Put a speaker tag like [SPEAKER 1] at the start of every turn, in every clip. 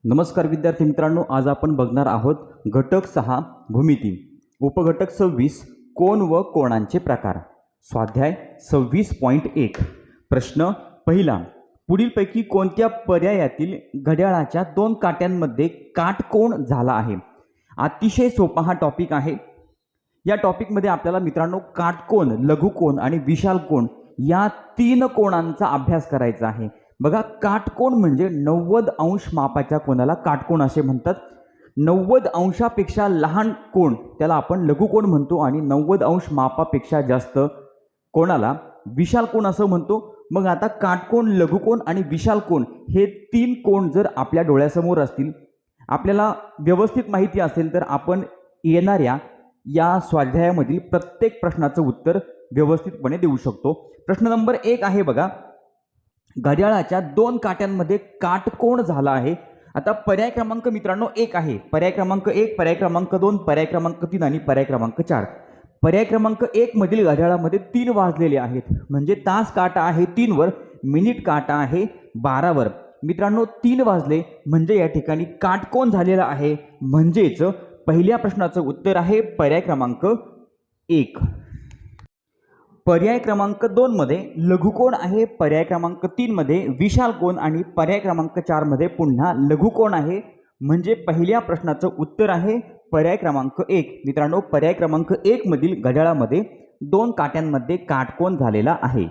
[SPEAKER 1] नमस्कार विद्यार्थी मित्रांनो, आज आपण बघणार आहोत घटक 6 भूमिती, उपघटक 26 कोन व कोणांचे प्रकार. स्वाध्याय 26.1. प्रश्न पहिला, पुढीलपैकी कोणत्या पर्यायातील घड्याळाच्या दोन काट्यांमध्ये काटकोन झाला आहे? अतिशय सोपा हा टॉपिक आहे. या टॉपिकमध्ये आपल्याला मित्रांनो काटकोन, लघुकोन आणि विशाल कोन या तीन कोणांचा अभ्यास करायचा आहे. बघा, काटकोन म्हणजे 90 अंश मापाच्या कोणाला काटकोन असे म्हणतात. 90 अंशापेक्षा लहान कोण त्याला आपण लघुकोन म्हणतो आणि 90 अंश मापापेक्षा जास्त कोणाला विशाल कोन असं म्हणतो. मग आता काटकोन, लघुकोन आणि विशाल कोन हे तीन कोण जर आपल्या डोळ्यासमोर असतील, आपल्याला व्यवस्थित माहिती असेल, तर आपण येणाऱ्या या स्वाध्यायामधील प्रत्येक प्रश्नाचं उत्तर व्यवस्थितपणे देऊ शकतो. प्रश्न नंबर 1 आहे बघा, घड्याळाच्या दोन काट्यांमध्ये काटकोन झाला आहे. आता पर्याय क्रमांक मित्रांनो 1 आहे. पर्याय क्रमांक 1, पर्याय क्रमांक 2, पर्याय क्रमांक 3 आणि पर्याय क्रमांक 4. पर्याय क्रमांक 1 मधील घड्याळामध्ये 3 वाजलेले आहेत, म्हणजे तास काटा आहे 3 वर, मिनिट काटा आहे 12 वर. मित्रांनो 3 वाजले म्हणजे या ठिकाणी काटकोन झालेला आहे, म्हणजेच पहिल्या प्रश्नाचं उत्तर आहे पर्याय क्रमांक 1. पर्याय क्रमांक 2 मध्ये लघुकोन आहे, पर्याय क्रमांक 3 मध्ये विशाल कोन आणि पर्याय क्रमांक 4 मध्ये पुन्हा लघुकोन आहे, म्हणजे पहिल्या प्रश्नाचं उत्तर आहे पर्याय क्रमांक 1. मित्रांनो पर्याय क्रमांक 1 मधील घड्याळामध्ये दोन काट्यांमध्ये काटकोन झालेला आहे.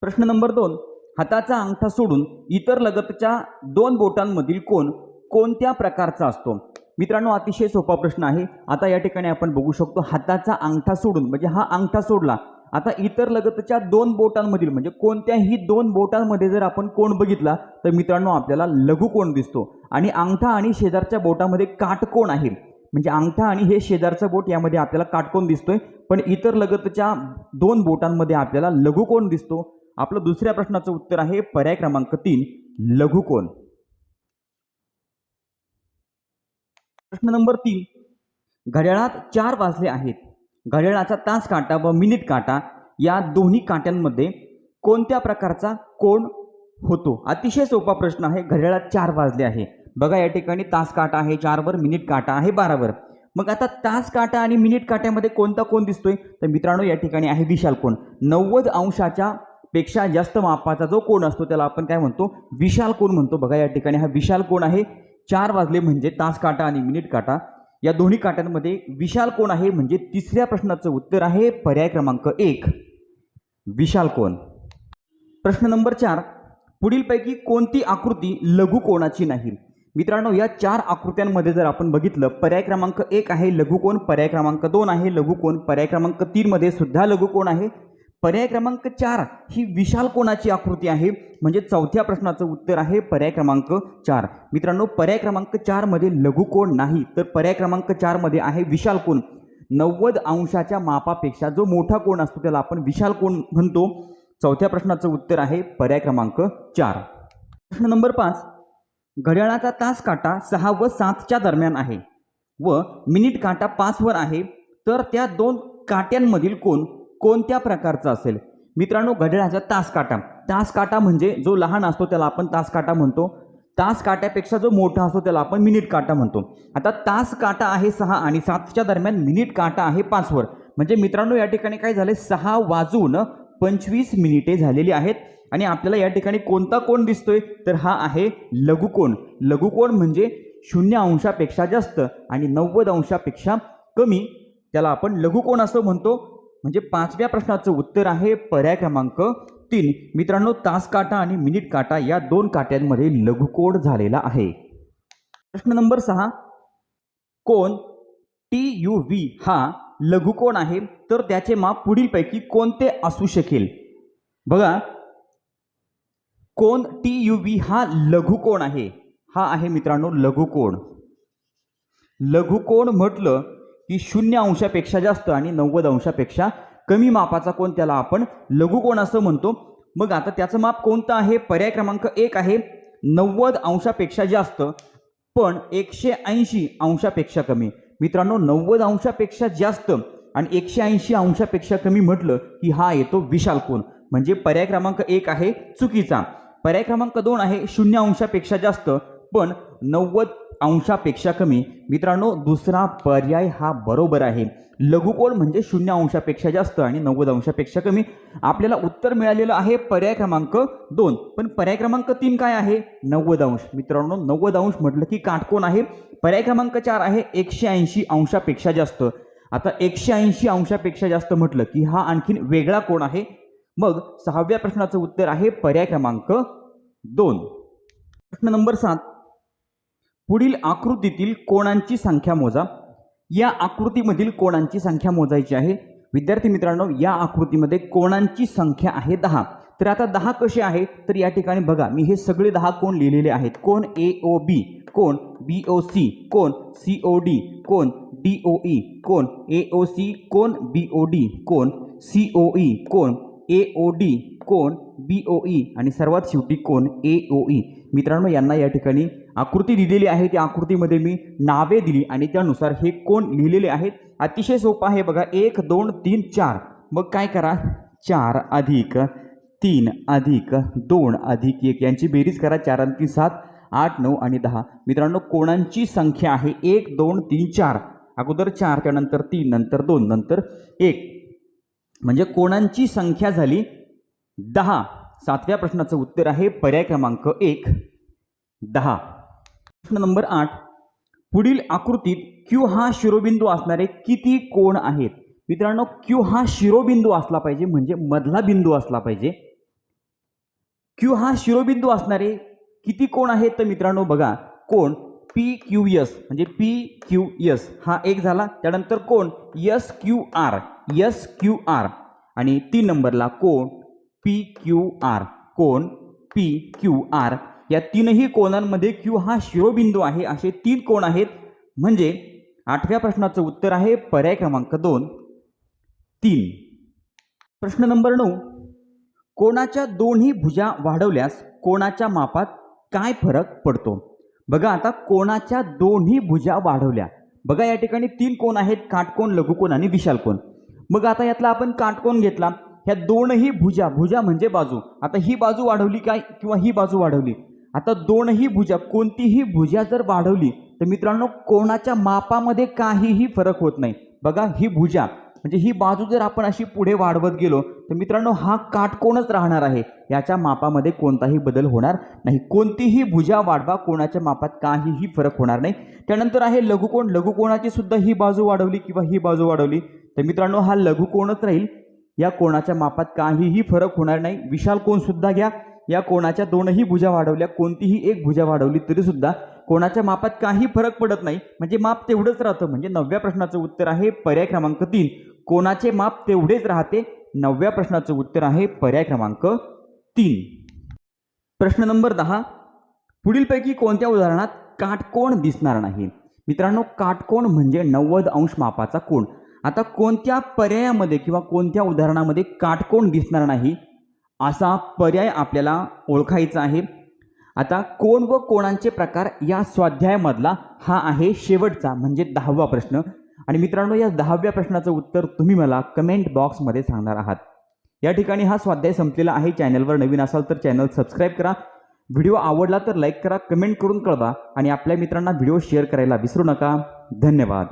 [SPEAKER 1] प्रश्न नंबर 2, हाताचा अंगठा सोडून इतर लगतच्या दोन बोटांमधील कोन कोणत्या प्रकारचा असतो? मित्रांनो अतिशय सोपा प्रश्न आहे. आता या ठिकाणी आपण बघू शकतो, हाताचा अंगठा सोडून म्हणजे हा अंगठा सोडला, आता इतर लगतच्या दोन बोटांमधील म्हणजे कोणत्याही दोन बोटांमध्ये जर आपण कोण बघितला तर मित्रांनो आपल्याला लघुकोन दिसतो. आणि अंगठा आणि शेजारच्या बोटामध्ये काटकोन आहे, म्हणजे अंगठा आणि हे शेजारचं बोट यामध्ये आपल्याला काटकोन दिसतोय, पण इतर लगतच्या दोन बोटांमध्ये आपल्याला लघुकोन दिसतो. आपलं दुसऱ्या प्रश्नाचं उत्तर आहे पर्याय क्रमांक 3, लघुकोन. प्रश्न नंबर 3, घड्याळात 4 वाजले आहेत. घड्याळाचा तास काटा व मिनिट काटा या दोन्ही काट्यांमध्ये कोणत्या प्रकारचा कोन होतो? अतिशय सोपा प्रश्न आहे. घड्याळात 4 वाजले आहे. बघा या ठिकाणी तास काटा आहे 4 वर, मिनिट काटा आहे 12 वर. मग आता तास काटा आणि मिनिट काट्यामध्ये कोणता कोन दिसतोय? तर मित्रांनो या ठिकाणी आहे विशाल कोन. 90 अंशाच्या पेक्षा जास्त मापाचा जो कोन असतो त्याला आपण काय म्हणतो? विशाल कोन म्हणतो. बघा या ठिकाणी हा विशाल कोन आहे. 4 वाजले म्हणजे तास काटा आणि मिनिट काटा या दोन्ही काट्यांमध्ये विशाल कोन आहे, म्हणजे तिसऱ्या प्रश्नाचं उत्तर आहे पर्याय क्रमांक 1, विशाल कोन. प्रश्न नंबर 4, पुढीलपैकी कोणती आकृती लघुकोनाची नाही? मित्रांनो या 4 आकृत्यांमध्ये जर आपण बघितलं, पर्याय क्रमांक 1 आहे लघुकोन, पर्याय क्रमांक 2 आहे लघुकोन, पर्याय क्रमांक 3 मध्ये सुद्धा लघुकोन आहे, पर्याय क्रमांक 4 ही विशाल कोनाची आकृती आहे, म्हणजे चौथ्या प्रश्नाचं उत्तर आहे पर्याय क्रमांक 4. मित्रांनो पर्याय क्रमांक 4 मध्ये लघुकोन नाही, तर पर्याय क्रमांक 4 मध्ये आहे विशाल कोन. 90 अंशाच्या मापापेक्षा जो मोठा कोन असतो त्याला आपण विशाल कोन म्हणतो. चौथ्या प्रश्नाचं उत्तर आहे पर्याय क्रमांक 4. प्रश्न नंबर 5, घड्याळाचा तास काटा 6 व 7च्या दरम्यान आहे व मिनिट काटा 5 वर आहे, तर त्या दोन काट्यांमधील कोन कोणत्या प्रकारचा असेल? मित्रांनो घड्याळाचा तास काटा म्हणजे जो लहान असतो त्याला आपण तास काटा म्हणतो. तास काट्यापेक्षा जो मोठा असतो त्याला आपण मिनिट काटा म्हणतो. आता तास काटा आहे 6 आणि 7च्या दरम्यान मिनिट काटा आहे 5 वर, म्हणजे मित्रांनो या ठिकाणी काय झाले, 6 वाजून 25 मिनिटे झालेली आहेत. आणि आपल्याला या ठिकाणी कोणता कोन दिसतोय? तर हा आहे लघुकोन. लघुकोन म्हणजे 0 अंशापेक्षा जास्त आणि 90 अंशापेक्षा कमी, त्याला आपण लघुकोन असं म्हणतो. म्हणजे 5व्या प्रश्नाचं उत्तर आहे पर्याय क्रमांक 3. मित्रांनो तास काटा आणि मिनिट काटा या दोन काट्यांमध्ये लघुकोन झालेला आहे. प्रश्न नंबर 6, कोन TUV हा लघुकोन आहे, तर त्याचे माप पुढीलपैकी कोणते असू शकेल? बघा, कोन TUV हा लघुकोन आहे. हा आहे मित्रांनो लघुकोन. लघुकोन म्हटलं की 0 अंशापेक्षा जास्त आणि 90 अंशापेक्षा कमी मापाचा कोन त्याला आपण लघुकोन असं म्हणतो. मग आता त्याचं माप कोणतं आहे? पर्याय क्रमांक 1 आहे 90 अंशापेक्षा जास्त पण 180 अंशापेक्षा कमी. मित्रांनो 90 अंशापेक्षा जास्त आणि 180 अंशापेक्षा कमी म्हटलं की हा येतो विशाल कोन, म्हणजे पर्याय क्रमांक 1 आहे चुकीचा. पर्याय क्रमांक 2 आहे 0 अंशापेक्षा जास्त पण 90 अंशापेक्षा कमी. मित्रांनो दुसरा पर्याय हा बरोबर आहे. लघुकोन म्हणजे 0 अंशापेक्षा जास्त आणि 90 अंशापेक्षा कमी. आपल्याला उत्तर मिळालेलं आहे पर्याय क्रमांक 2. पण पर्याय क्रमांक 3 काय आहे? 90 अंश. मित्रांनो 90 अंश म्हटलं की काटकोन आहे. पर्याय क्रमांक 4 आहे 180 अंशापेक्षा जास्त. आता 180 अंशापेक्षा जास्त म्हटलं की हा आणखीन वेगळा कोन आहे. मग 6व्या प्रश्नाचं उत्तर आहे पर्याय क्रमांक 2. प्रश्न नंबर 7. पुढील आकृतीतील कोणांची संख्या मोजा. या आकृतीमधील कोणांची संख्या मोजायची आहे. विद्यार्थी मित्रांनो या आकृतीमध्ये कोणांची संख्या आहे 10. तर आता 10 कसे आहे? तर या ठिकाणी बघा मी हे सगळे 10 कोण लिहिलेले आहेत. कोण AOB, कोण BOC, कोण COD, कोण DOE, कोण AOC, कोण BOD, कोण COE, कोण AOD, कोण BOE आणि सर्वात शेवटी कोण AOE. मित्रांनो यांना या ठिकाणी आकृती दिलेली आहे. त्या आकृतीमध्ये मी नावे दिली आणि त्यानुसार हे कोण लिहिलेले आहेत. अतिशय सोपं आहे बघा. 1 2 3 4. मग काय करा 4 अधिक 3 अधिक 2 अधिक 1 यांची बेरीज करा. 4 आणि 3 7 8 9 आणि 10. मित्रांनो कोणांची संख्या आहे 1 2 3 4. अगोदर 4 त्यानंतर 3 नंतर 2 नंतर 1 म्हणजे कोणांची संख्या झाली 10. 7व्या प्रश्नाचं उत्तर आहे पर्याय क्रमांक 1 10. प्रश्न नंबर 8. पुढील आकृतीत Q हा शिरोबिंदू असणारे किती कोण आहेत? मित्रांनो Q हा शिरोबिंदू असला पाहिजे म्हणजे मधला बिंदू असला पाहिजे. Q हा शिरोबिंदू असणारे किती कोण आहेत? तर मित्रांनो बघा कोण PQS म्हणजे PQS हा एक झाला. त्यानंतर कोण SQR आणि 3 नंबरला कोण PQR, कोण PQR. या तीनही कोणांमध्ये Q हा शिरोबिंदू आहे. असे 3 कोण आहेत. म्हणजे 8व्या प्रश्नाचं उत्तर आहे पर्याय क्रमांक 2 3. प्रश्न नंबर 9. कोणाच्या दोन्ही भुजा वाढवल्यास कोणाच्या मापात काय फरक पडतो? बघा आता कोणाच्या दोन्ही भुजा वाढवल्या. बघा या ठिकाणी 3 कोण आहेत. काटकोन, लघुकोन आणि विशाल कोन. मग आता यातला आपण काटकोन घेतला. ह्या दोनही भुजा म्हणजे बाजू. आता ही बाजू वाढवली काय किंवा ही बाजू वाढवली. आता दोनही भुजा कोणतीही भुजा जर वाढवली तर मित्रांनो कोणाच्या मापामध्ये काहीही फरक होत नाही. बघा ही भुजा म्हणजे ही बाजू जर आपण अशी पुढे वाढवत गेलो तर मित्रांनो हा काटकोनच राहणार आहे. याच्या मापामध्ये कोणताही बदल होणार नाही. कोणतीही भुजा वाढवा कोणाच्या मापात काहीही फरक होणार नाही. त्यानंतर आहे लघुकोन. लघुकोनाची सुद्धा ही बाजू वाढवली किंवा ही बाजू वाढवली तर मित्रांनो हा लघुकोनच राहील. या कोणाच्या मापात काहीही फरक होणार नाही. विशाल कोन सुद्धा घ्या. या कोणाच्या दोनही भुजा वाढवल्या कोणतीही एक भुजा वाढवली तरी सुद्धा कोणाच्या मापात काही फरक पडत नाही म्हणजे माप तेवढंच राहतं. म्हणजे 9व्या प्रश्नाचं उत्तर आहे पर्याय क्रमांक 3. कोणाचे माप तेवढेच राहते. 9व्या प्रश्नाचं उत्तर आहे पर्याय क्रमांक 3. प्रश्न नंबर 10. पुढीलपैकी कोणत्या उदाहरणात काटकोन दिसणार नाही? मित्रांनो काटकोन म्हणजे 90 अंश मापाचा कोन. आता कोणत्या पर्यायामध्ये किंवा कोणत्या उदाहरणामध्ये काटकोन दिसणार नाही असा पर्याय आपल्याला ओळखायचा आहे. आता कोण व कोणांचे प्रकार या स्वाध्यायामधला हा आहे शेवटचा म्हणजे 10वा प्रश्न. आणि मित्रांनो या 10व्या प्रश्नाचं उत्तर तुम्ही मला कमेंट बॉक्समध्ये सांगणार आहात. या ठिकाणी हा स्वाध्याय संपलेला आहे. चॅनलवर नवीन असाल तर चॅनल सबस्क्राईब करा. व्हिडिओ आवडला तर लाईक करा, कमेंट करून कळवा आणि आपल्या मित्रांना व्हिडिओ शेअर करायला विसरू नका. धन्यवाद.